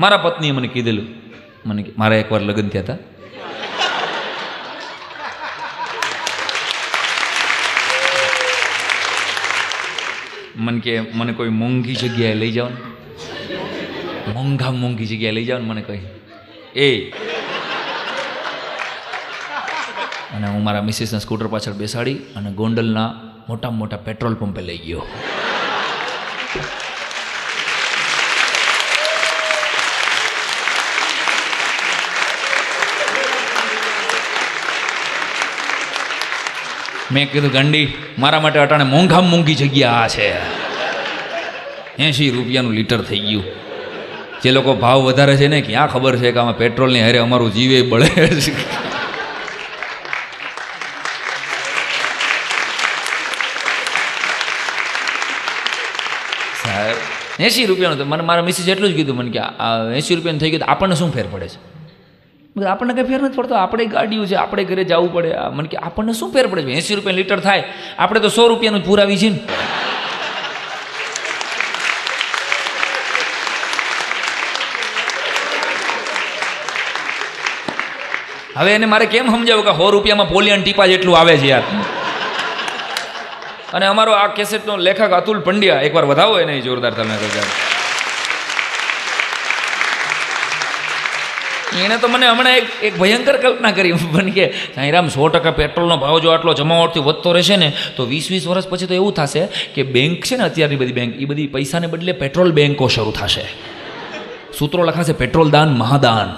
મારા પત્નીએ મને કીધેલું, મને મારા એકવાર લગ્ન થયા હતા, મને કે મને કોઈ મોંઘી જગ્યાએ લઈ જાઓ ને, મોંઘી જગ્યાએ લઈ જાઓ ને, મને કહી એ, અને હું મારા મિસિસના સ્કૂટર પાછળ બેસાડી અને ગોંડલના મોટામાં મોટા પેટ્રોલ પંપે લઈ ગયો. મેં કીધું ગાંડી, મારા માટે અટાણે મોંઘામાં મોંઘી જગ્યા આ છે, 80 રૂપિયાનું લીટર થઈ ગયું. જે લોકો ભાવ વધારે છે ને, ક્યાં ખબર છે કે આમાં પેટ્રોલની હારે અમારું જીવે બળે છે. સાહેબ 80 રૂપિયાનું, મને મારા મિસિસ એટલું જ કીધું મને કે 80 રૂપિયાનું થઈ ગયું, આપણને શું ફેર પડે છે? આપણને કંઈ ફેર નથી પડતો, આપણે ગાડીઓ છે, આપણે ઘરે જવું પડે. મને કે આપણને શું ફેર પડે છે? 80 રૂપિયા લીટર થાય, આપણે તો 100 રૂપિયાનું જ પુરાવી છે ને. હવે એને મારે કેમ સમજાવું કે 100 રૂપિયામાં પોલિયન ટીપા જેટલું આવે છે યાર. અને અમારો આ કેસેટનો લેખક અતુલ પંડ્યા, એકવાર વધાવો એને જોરદાર તમે કરતા. એને તો મને હમણાં એક ભયંકર કલ્પના કરી, મને કે સાંઈરામ 100% પેટ્રોલનો ભાવ જો આટલો જમાવટથી વધતો રહેશે ને તો 20-20 વર્ષ પછી તો એવું થશે કે બેંક છે ને, અત્યારની બધી બેંક, એ બધી પૈસાને બદલે પેટ્રોલ બેંકો શરૂ થશે. સૂત્રો લખાશે પેટ્રોલ દાન મહાદાન.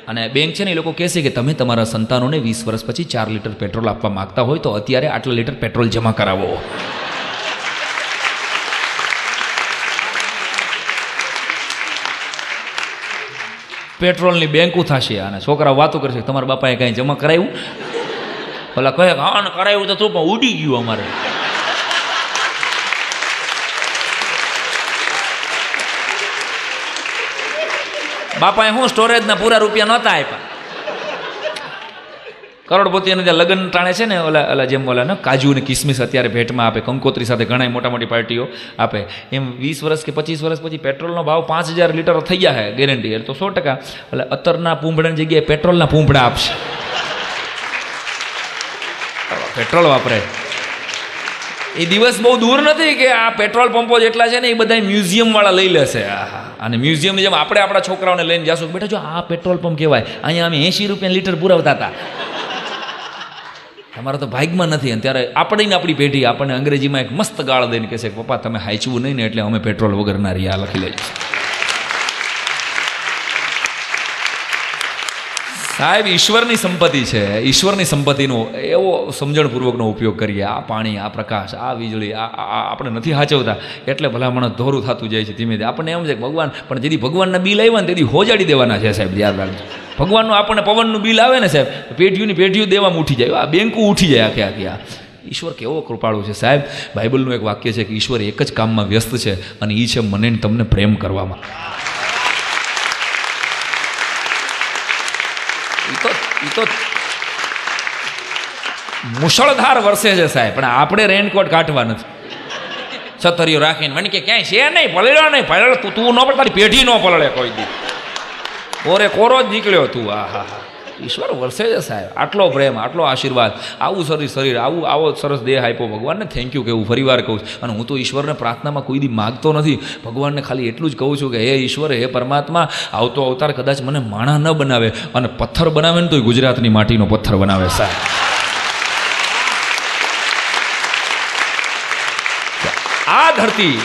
અને બેંક છે ને, એ લોકો કહેશે કે તમે તમારા સંતાનોને 20 વર્ષ પછી 4 લીટર પેટ્રોલ આપવા માગતા હોય તો અત્યારે આટલા લીટર પેટ્રોલ જમા કરાવો. પેટ્રોલની બેંકું થશે. અને છોકરા વાતો કરશે, તમારા બાપાએ કાંઈ જમા કરાવ્યું? પેલા કહે હા કરાવ્યું તો તું, પણ ઉડી ગયું અમારે. બાપાએ શું સ્ટોરેજના પૂરા રૂપિયા નહોતા આપ્યા. કરોડપતિને જે લગ્ન ટાણે છે ને, ઓલા જેમ ઓલા ને કાજુ ને કિસમિસ અત્યારે ભેટમાં આપે, કંકોત્રી સાથે ઘણા મોટા મોટી પાર્ટીઓ આપે, એમ 20 વર્ષ કે 25 વર્ષ પછી પેટ્રોલનો ભાવ 5000 લીટર થઈ જાય ગેરંટી. એટલે તો 100% એટલે અત્તરના પૂંભડાની જગ્યાએ પેટ્રોલના પૂંભડા આપશે. પેટ્રોલ વાપરે એ દિવસ બહુ દૂર નથી કે આ પેટ્રોલ પંપો જેટલા છે ને એ બધા મ્યુઝિયમ વાળા લઈ લેશે. અને મ્યુઝિયમની જેમ આપણે આપણા છોકરાઓને લઈને જાશું, બેટા જો આ પેટ્રોલ પંપ કહેવાય, અહીંયા અમે 80 રૂપિયા લીટર પુરાવતા હતા, તમારા તો ભાગમાં નથી. અને ત્યારે આપણી પેઢી આપણને અંગ્રેજીમાં એક મસ્ત ગાળ દઈને કહે છે કે પપ્પા તમે હાંચવું નહીં ને એટલે અમે પેટ્રોલ વગરના રહ્યા, લખી લેજો. સાહેબ ઈશ્વરની સંપત્તિ છે, ઈશ્વરની સંપત્તિનો એવો સમજણપૂર્વકનો ઉપયોગ કરીએ. આ પાણી, આ પ્રકાશ, આ વીજળી, આપણે નથી સાચવતા એટલે ભલામણ ધોરું થતું જાય છે ધીમે ધીમે. આપણને એમ છે કે ભગવાન, પણ જેથી ભગવાનના બિલ આવ્યા ને તેથી હોજાડી દેવાના છે સાહેબ, યાદ રાખજો. ભગવાનનું આપણને પવનનું બિલ આવે ને સાહેબ, પેઢીઓ દેવામાં ઉઠી જાય, આ બેંકો ઉઠી જાય આખે આખી. આ ઈશ્વર કેવો કૃપાળુ છે સાહેબ. બાઇબલનું એક વાક્ય છે કે ઈશ્વર એક જ કામમાં વ્યસ્ત છે અને એ છે મને તમને પ્રેમ કરવામાં. તો મુશળધાર વરસે છે સાહેબ, પણ આપણે રેનકોટ કાઢવા નથી, છતરીઓ રાખીને. મને કે ક્યાંય છે નહીં, પલળ્યો નહીં, પલળ તું ન પડે, તારી પેઢી ન પલળે કોઈ દી, કોરો જ નીકળ્યો તું. હા, ઈશ્વર વરસે છે સાહેબ. આટલો પ્રેમ, આટલો આશીર્વાદ, આવું શરીર, આવો સરસ દેહ આપ્યો ભગવાનને. થેન્ક યુ કેવું ફરી વાર કહું છું. અને હું તો ઈશ્વરને પ્રાર્થનામાં કોઈ દી માગતો નથી, ભગવાનને ખાલી એટલું જ કહું છું કે હે ઈશ્વર, હે પરમાત્મા, આવતો અવતાર કદાચ મને માણા ન બનાવે અને પથ્થર બનાવે ને તો ગુજરાતની માટીનો પથ્થર બનાવે સાહેબ. આ ધરતી,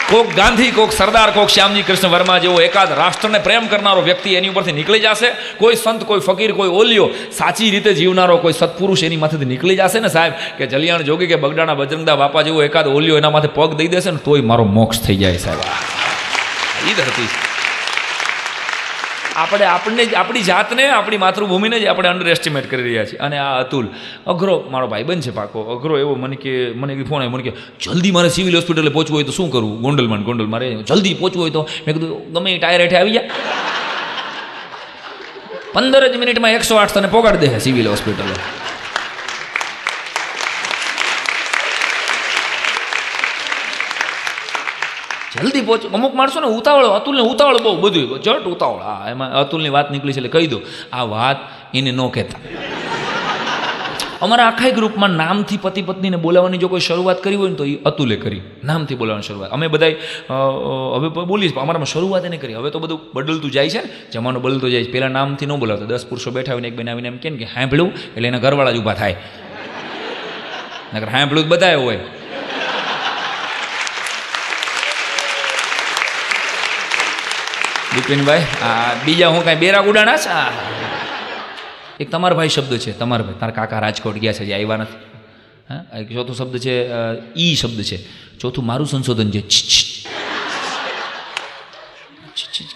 કોક ગાંધી, કોક સરદાર, કોક શ્યામજી કૃષ્ણ વર્મા જેવો એકાદ રાષ્ટ્રને પ્રેમ કરનારો વ્યક્તિ એની ઉપરથી નીકળી જશે. કોઈ સંત, કોઈ ફકીર, કોઈ ઓલિયો, સાચી રીતે જીવનારો કોઈ સત્પુરુષ એની માથેથી નીકળી જશે ને સાહેબ, કે જલિયાણ જોગી કે બગડાના બજરંગદા બાપા જેવો એકાદ ઓલિયો એના માથે પગ દઈ દેશે ને તોય મારો મોક્ષ થઈ જાય સાહેબ. એ ધરતી આપણી જાતને, આપણી માતૃભૂમિને જ આપણે અંડર એસ્ટિમેટ કરી રહ્યા છીએ. અને આ અતુલ અઘરો મારો ભાઈબંધ છે પાકો, અઘરો એવો. મને ફોન આવ્યો, મને કે જલ્દી મારે સિવિલ હોસ્પિટલે પહોંચવું હોય તો શું કરવું? ગોંડલ મારે જલ્દી પહોંચવું હોય તો. મેં કીધું ગમે એ ટાયર હેઠે આવી જાય, 15 જ મિનિટમાં 108 તને પોગાડી દે સિવિલ હોસ્પિટલે. જલ્દી સુધી પહોંચો. અમુક માણસો ને ઉતાવળ, અતુલને ઉતાવળ બહુ બધું જટ ઉતાવળ. હા, એમાં અતુલની વાત નીકળી છે એટલે કહી દો, આ વાત એને ન કહેતા. અમારા આખા ગ્રુપમાં નામથી પતિ પત્નીને બોલાવવાની જો કોઈ શરૂઆત કરી હોય ને તો એ અતુલે કરી, નામથી બોલાવવાની શરૂઆત. અમે બધાય હવે બોલીશ, અમારામાં શરૂઆત એને કરી. હવે તો બધું બદલતું જાય છે ને, જમાનો બદલતો જાય છે. પહેલાં નામથી ન બોલાવતા, 10 પુરુષો બેઠા હોય ને એક બેન આવીને એમ કે સાંભળ્યું એટલે એના ઘરવાળા જ ઊભા થાય, નકર સાંભળ્યું જ બધા હોય. બિપિનભાઈ આ બીજા હું કાંઈ બેરા ગુડાના છે. એક તમારા ભાઈ શબ્દ છે, તમારા ભાઈ, તારા કાકા રાજકોટ ગયા છે, જે આવ્યા નથી. હા, એક ચોથો શબ્દ છે ઈ શબ્દ છે. ચોથું મારું સંશોધન છે,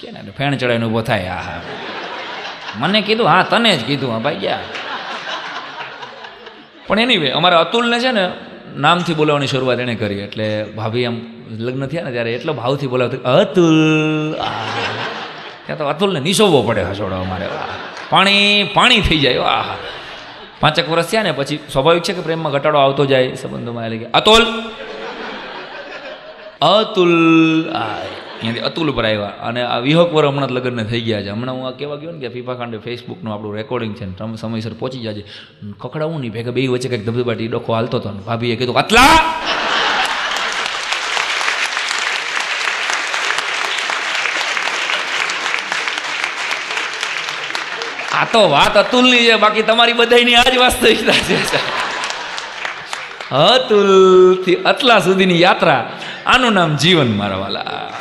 કે ને ફેણ ચડાવીને ઊભો થાય. હા હા, મને કીધું, હા તને જ કીધું, હા ભાઈ ગયા. પણ એની અમારા અતુલને છે ને નામથી બોલાવવાની શરૂઆત એણે કરી. એટલે ભાભી આમ લગ્ન થયા ને ત્યારે એટલો ભાવથી બોલાવતો, અતુલ. ત્યાં તો અતુલને નિશોવવો પડે હસોડો અમારે. પાણી થઈ જાય. આહા, 5 વર્ષ થયા ને પછી સ્વાભાવિક છે કે પ્રેમમાં ઘટાડો આવતો જાય સંબંધોમાં. એટલે કે અતુલ, અતુલ. અહીંયાથી અતુલ પર આવ્યા. અને આ વિહોક પર હમણાં લગ્ન થઈ ગયા છે. હમણાં હું આ કહેવા ગયો ને કે ફીફા ખાંડે ફેસબુકનું આપણું રેકોર્ડિંગ છે ને તમે સમયસર પહોંચી જાય. ખખડાવું નહીં ભેગા બે વચ્ચે કંઈક ધબધબાટી ડોખો હાલતો હતો ને ભાભીએ કીધું, અતલા આ તો વાત અતુલની છે, બાકી તમારી બધાની આ જ વાસ્તવિકતા છે. અતુલથી અતલા સુધીની યાત્રા, આનું નામ જીવન મારા વાલા.